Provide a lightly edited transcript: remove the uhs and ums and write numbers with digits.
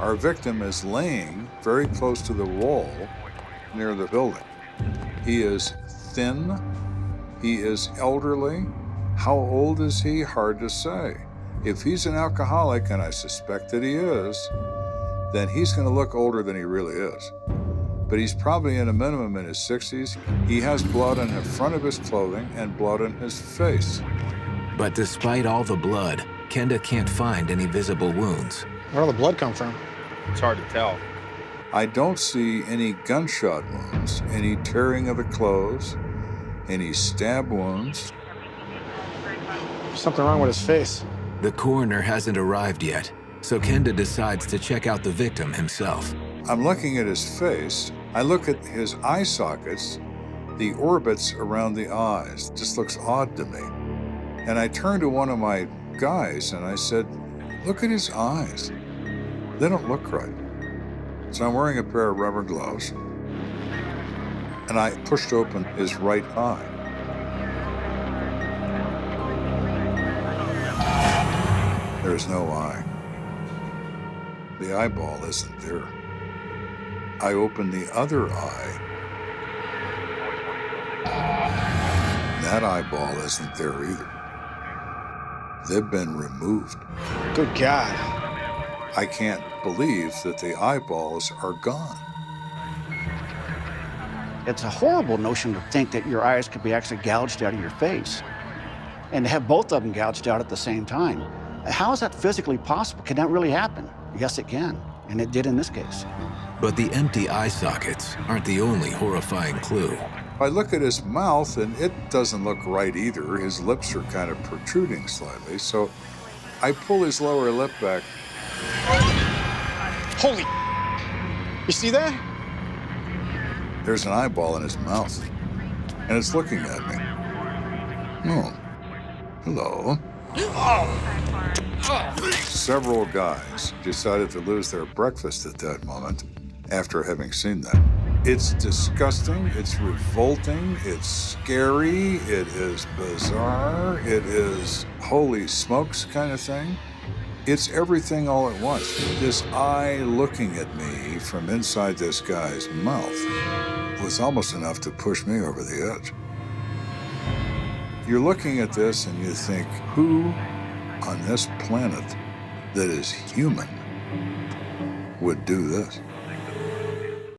Our victim is laying very close to the wall near the building. He is thin. He is elderly. How old is he? Hard to say. If he's an alcoholic, and I suspect that he is, then he's going to look older than he really is. But he's probably in a minimum in his 60s. He has blood on the front of his clothing and blood on his face. But despite all the blood, Kenda can't find any visible wounds. Where did the blood come from? It's hard to tell. I don't see any gunshot wounds, any tearing of the clothes, any stab wounds. There's something wrong with his face. The coroner hasn't arrived yet, so Kenda decides to check out the victim himself. I'm looking at his face. I look at his eye sockets, the orbits around the eyes. It just looks odd to me. And I turned to one of my guys and I said, look at his eyes. They don't look right. So I'm wearing a pair of rubber gloves and I pushed open his right eye. There's no eye. The eyeball isn't there. I opened the other eye. That eyeball isn't there either. They've been removed. Good God. I can't believe that the eyeballs are gone. It's a horrible notion to think that your eyes could be actually gouged out of your face and to have both of them gouged out at the same time. How is that physically possible? Can that really happen? Yes, it can, and it did in this case. But the empty eye sockets aren't the only horrifying clue. I look at his mouth and it doesn't look right either. His lips are kind of protruding slightly, so I pull his lower lip back. Holy, you see that? There's an eyeball in his mouth, and it's looking at me. Oh, hello. Several guys decided to lose their breakfast at that moment after having seen that. It's disgusting, it's revolting, it's scary, it is bizarre, it is holy smokes kind of thing. It's everything all at once. This eye looking at me from inside this guy's mouth was almost enough to push me over the edge. You're looking at this and you think, who on this planet that is human would do this?